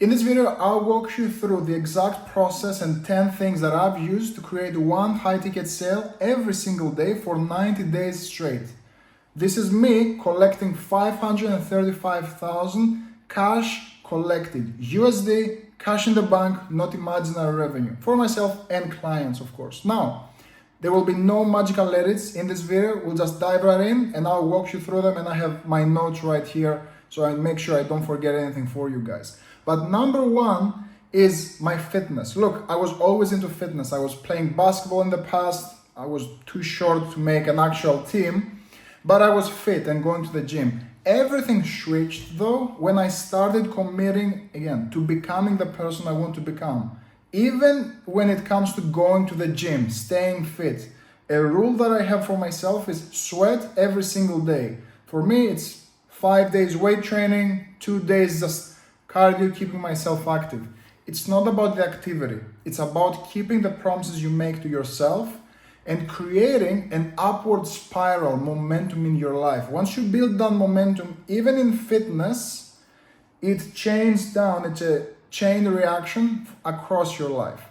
In this video, I'll walk you through the exact process and 10 things that I've used to create one high-ticket sale every single day for 90 days straight. This is me collecting 535,000 cash collected, USD, cash in the bank, not imaginary revenue, for myself and clients, of course. Now, there will be no magical edits in this video. We'll just dive right in and I'll walk you through them, and I have my notes right here so I make sure I don't forget anything for you guys. But number one is my fitness. Look, I was always into fitness. I was playing basketball in the past. I was too short to make an actual team, but I was fit and going to the gym. Everything switched though when I started committing again to becoming the person I want to become. Even when it comes to going to the gym, staying fit, a rule that I have for myself is sweat every single day. For me, it's 5 days weight training, 2 days just cardio, keeping myself active. It's not about the activity. It's about keeping the promises you make to yourself and creating an upward spiral momentum in your life. Once you build that momentum, even in fitness, it chains down. It's a chain reaction across your life.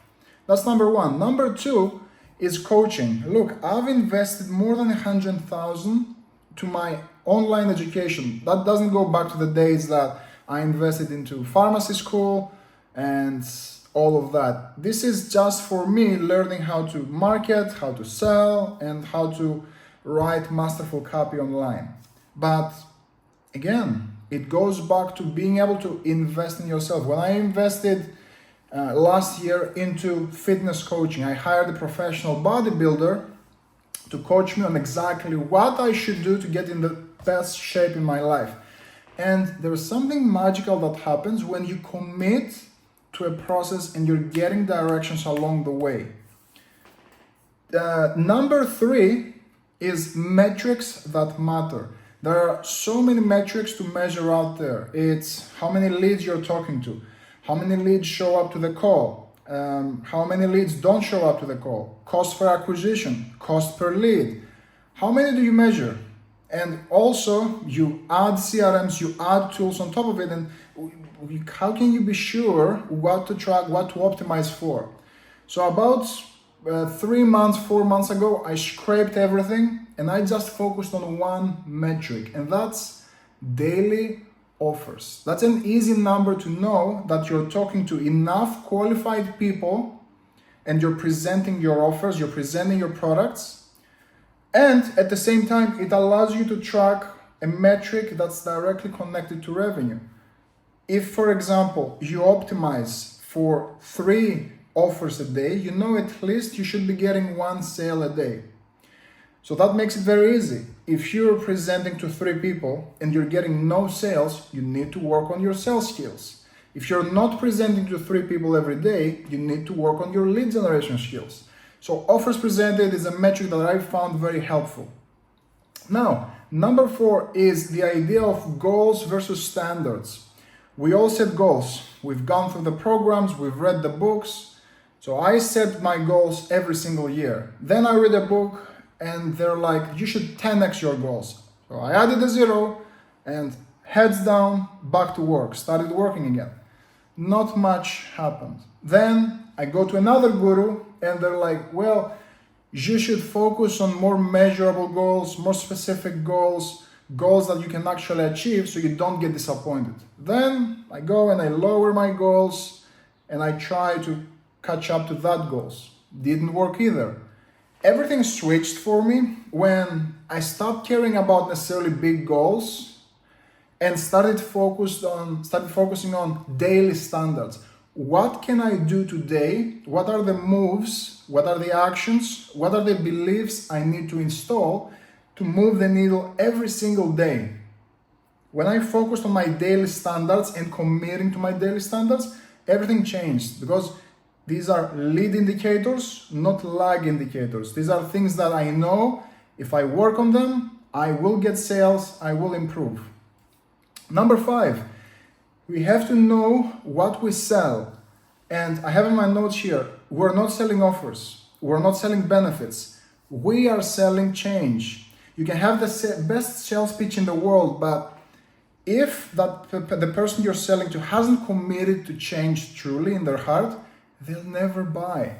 That's number one. Number two is coaching. Look, I've invested more than 100,000 to my online education. That doesn't go back to the days that I invested into pharmacy school and all of that. This is just for me learning how to market, how to sell, and how to write masterful copy online. But again, it goes back to being able to invest in yourself. When I invested last year into fitness coaching, I hired a professional bodybuilder to coach me on exactly what I should do to get in the best shape in my life. And there is something magical that happens when you commit to a process and you're getting directions along the way. Number three is metrics that matter. There are so many metrics to measure out there. It's how many leads you're talking to, how many leads show up to the call, how many leads don't show up to the call, cost per acquisition, cost per lead. How many do you measure? And also you add CRMs, you add tools on top of it, and how can you be sure what to track, what to optimize for? So about 3 months, 4 months ago, I scraped everything and I just focused on one metric, and that's daily offers. That's an easy number to know that you're talking to enough qualified people and you're presenting your offers, you're presenting your products. And at the same time, it allows you to track a metric that's directly connected to revenue. If, for example, you optimize for 3 offers a day, you know at least you should be getting 1 sale a day. So that makes it very easy. If you're presenting to 3 people and you're getting no sales, you need to work on your sales skills. If you're not presenting to 3 people every day, you need to work on your lead generation skills. So offers presented is a metric that I found very helpful. Now, number 4 is the idea of goals versus standards. We all set goals. We've gone through the programs, we've read the books. So I set my goals every single year. Then I read a book and they're like, you should 10x your goals. So I added a 0 and heads down, back to work, started working again. Not much happened. Then I go to another guru and they're like, well, you should focus on more measurable goals, more specific goals, goals that you can actually achieve so you don't get disappointed. Then I go and I lower my goals and I try to catch up to that goals. Didn't work either. Everything switched for me when I stopped caring about necessarily big goals and started focusing on daily standards. What can I do today? What are the moves? What are the actions? What are the beliefs I need to install to move the needle every single day? When I focused on my daily standards and committing to my daily standards, everything changed, because these are lead indicators, not lag indicators. These are things that I know if I work on them, I will get sales, I will improve. Number 5. We have to know what we sell. And I have in my notes here, we're not selling offers. We're not selling benefits. We are selling change. You can have the best sales pitch in the world, but If the person you're selling to hasn't committed to change truly in their heart, they'll never buy.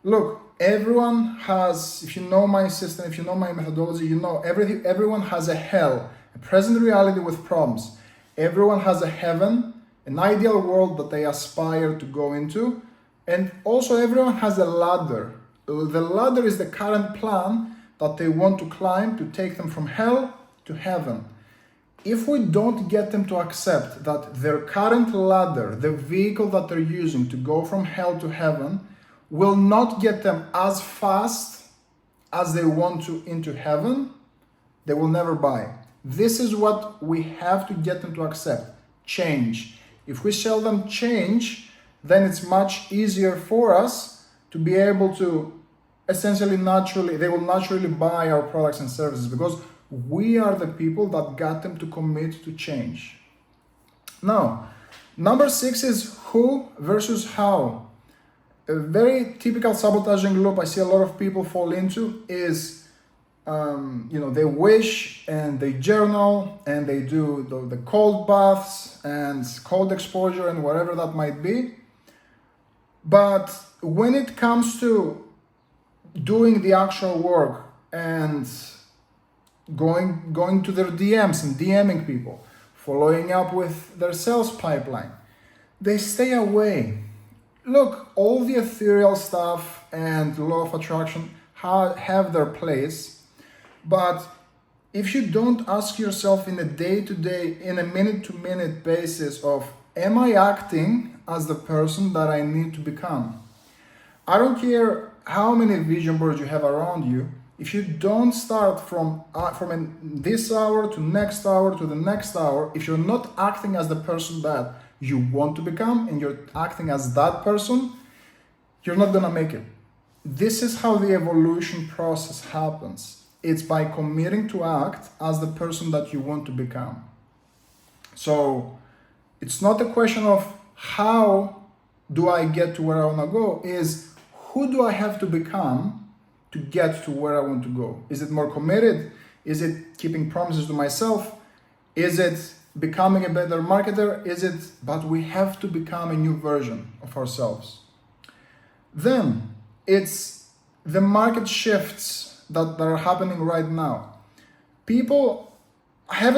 Look, everyone has, if you know my system, if you know my methodology, you know everyone has a hell, a present reality with problems. Everyone has a heaven, an ideal world that they aspire to go into, and also everyone has a ladder. The ladder is the current plan that they want to climb to take them from hell to heaven. If we don't get them to accept that their current ladder, the vehicle that they're using to go from hell to heaven, will not get them as fast as they want to into heaven, they will never buy. This is what we have to get them to accept: change. If we sell them change, then it's much easier for us to be able to essentially they will naturally buy our products and services, because we are the people that got them to commit to change. Now, number 6 is who versus how. A very typical sabotaging loop I see a lot of people fall into is, they wish and they journal and they do the cold baths and cold exposure and whatever that might be. But when it comes to doing the actual work and going to their DMs and DMing people, following up with their sales pipeline, they stay away. Look, all the ethereal stuff and law of attraction have their place, but if you don't ask yourself in a day-to-day, in a minute-to-minute basis of, am I acting as the person that I need to become? I don't care how many vision boards you have around you, if you don't start from this hour to next hour to the next hour, if you're not acting as the person that you want to become and you're acting as that person, you're not gonna make it. This is how the evolution process happens. It's by committing to act as the person that you want to become. So it's not a question of how do I get to where I wanna go, is who do I have to become to get to where I want to go? Is it more committed? Is it keeping promises to myself? Is it becoming a better marketer? But we have to become a new version of ourselves. Then it's the market shifts that are happening right now. People are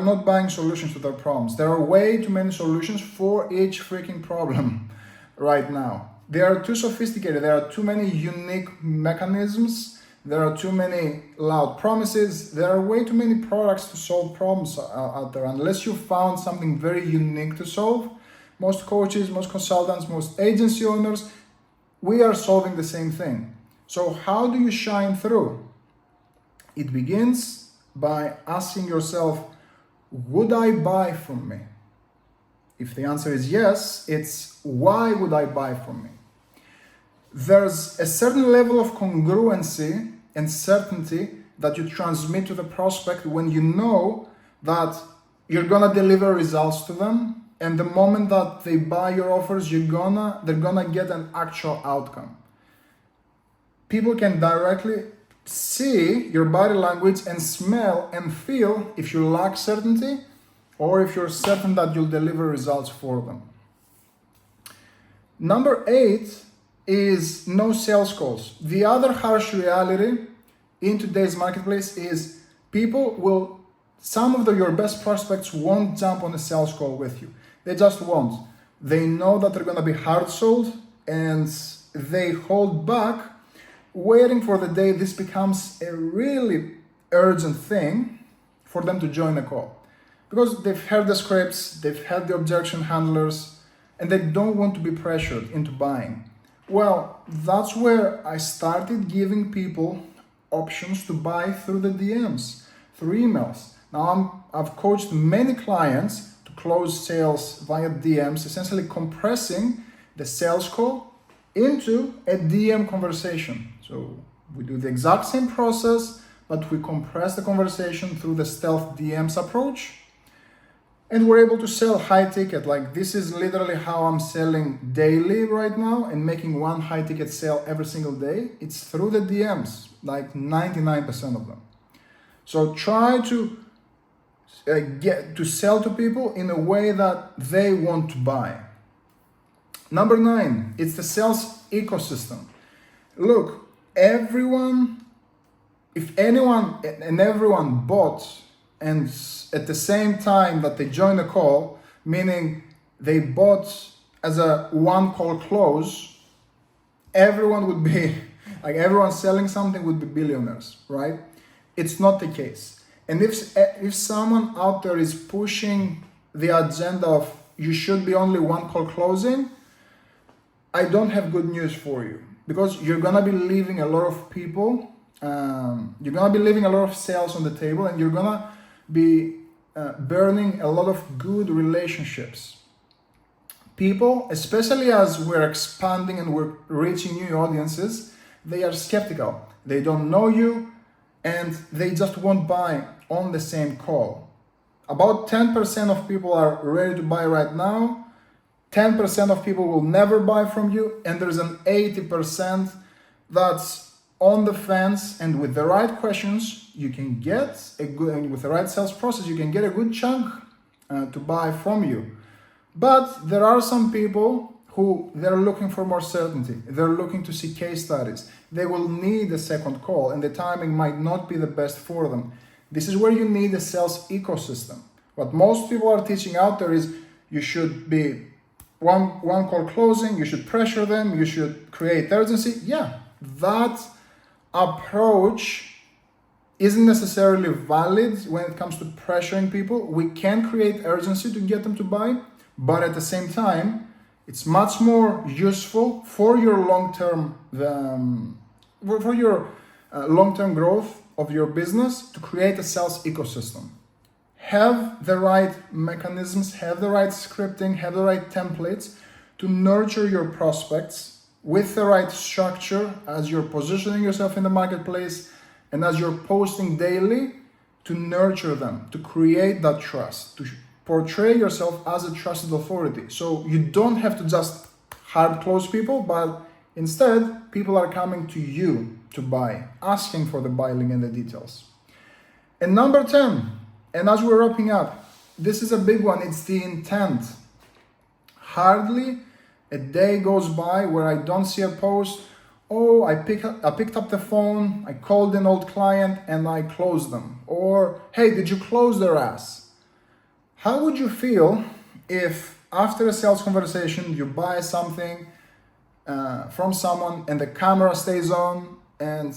not buying solutions to their problems. There are way too many solutions for each freaking problem right now. They are too sophisticated. There are too many unique mechanisms. There are too many loud promises. There are way too many products to solve problems out there. Unless you found something very unique to solve, most coaches, most consultants, most agency owners, we are solving the same thing. So how do you shine through? It begins by asking yourself, would I buy from me? If the answer is yes, it's why would I buy from me? There's a certain level of congruency and certainty that you transmit to the prospect when you know that you're gonna deliver results to them, and the moment that they buy your offers, they're gonna get an actual outcome. People can directly see your body language and smell and feel if you lack certainty or if you're certain that you'll deliver results for them. Number 8 is no sales calls. The other harsh reality in today's marketplace is some of your best prospects won't jump on a sales call with you. They just won't. They know that they're gonna be hard sold and they hold back, waiting for the day this becomes a really urgent thing for them to join a call. Because they've heard the scripts, they've had the objection handlers, and they don't want to be pressured into buying. Well, that's where I started giving people options to buy through the DMs, through emails. Now I've coached many clients to close sales via DMs, essentially compressing the sales call into a DM conversation. So we do the exact same process, but we compress the conversation through the stealth DMs approach. And we're able to sell high ticket. Like, this is literally how I'm selling daily right now and making one high ticket sale every single day. It's through the DMs, like 99% of them. So try to get to sell to people in a way that they want to buy. Number 9, it's the sales ecosystem. Look, if anyone and everyone bought and at the same time that they joined the call, meaning they bought as a one call close, everyone would be, like everyone selling something would be billionaires, right? It's not the case. And if someone out there is pushing the agenda of you should be only one call closing, I don't have good news for you, because you're gonna be leaving a lot of people, you're gonna be leaving a lot of sales on the table, and you're gonna be burning a lot of good relationships. People, especially as we're expanding and we're reaching new audiences, they are skeptical. They don't know you, and they just won't buy on the same call. About 10% of people are ready to buy right now, 10% of people will never buy from you, and there's an 80% that's on the fence, and with the right questions, you can get a good, and with the right sales process, you can get a good chunk to buy from you. But there are some people who they're looking for more certainty. They're looking to see case studies. They will need a second call, and the timing might not be the best for them. This is where you need a sales ecosystem. What most people are teaching out there is you should be one call closing, you should pressure them, you should create urgency. Yeah, that approach isn't necessarily valid when it comes to pressuring people. We can create urgency to get them to buy, but at the same time, it's much more useful for your long-term long-term growth of your business to create a sales ecosystem. Have the right mechanisms, have the right scripting, have the right templates to nurture your prospects with the right structure as you're positioning yourself in the marketplace and as you're posting daily, to nurture them, to create that trust, to portray yourself as a trusted authority. So you don't have to just hard close people, but instead people are coming to you to buy, asking for the buy link and the details. And number 10, and as we're wrapping up, this is a big one, it's the intent. Hardly a day goes by where I don't see a post, oh, I picked up the phone, I called an old client and I closed them. Or, hey, did you close their ass? How would you feel if after a sales conversation you buy something from someone and the camera stays on and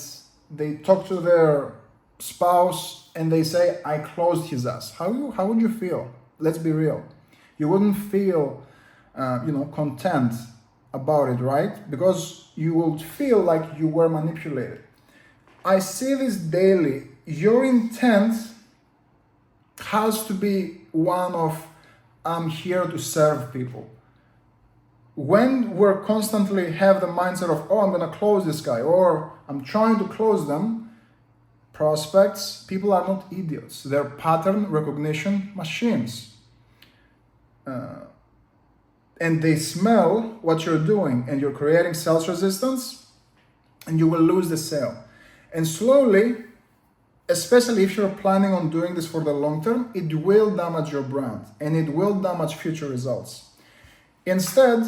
they talk to their spouse and they say, I closed his ass? How would you feel? Let's be real. You wouldn't feel content about it, right? Because you would feel like you were manipulated. I see this daily. Your intent has to be one of, I'm here to serve people. When we're constantly have the mindset of, oh, I'm gonna close this guy, or I'm trying to close them, prospects, people are not idiots. They're pattern recognition machines. And they smell what you're doing, and you're creating sales resistance, and you will lose the sale. And slowly, especially if you're planning on doing this for the long term, it will damage your brand and it will damage future results. Instead,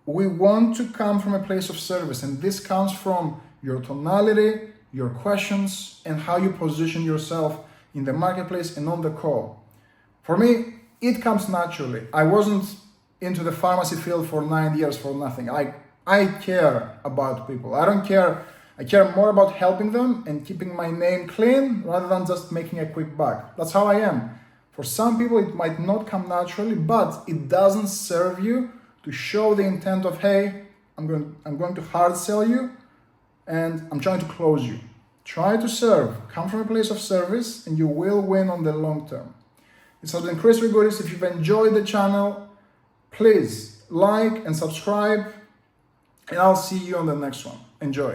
we want to come from a place of service, and this comes from your tonality, your questions, and how you position yourself in the marketplace and on the call. For me, it comes naturally. I wasn't into the pharmacy field for 9 years for nothing. I care about people. I care more about helping them and keeping my name clean rather than just making a quick buck. That's how I am. For some people, it might not come naturally, but it doesn't serve you to show the intent of, hey, I'm going to hard sell you and I'm trying to close you. Try to serve. Come from a place of service and you will win on the long term. This has been Chris Rigoudis. If you've enjoyed the channel, please like and subscribe, and I'll see you on the next one. Enjoy.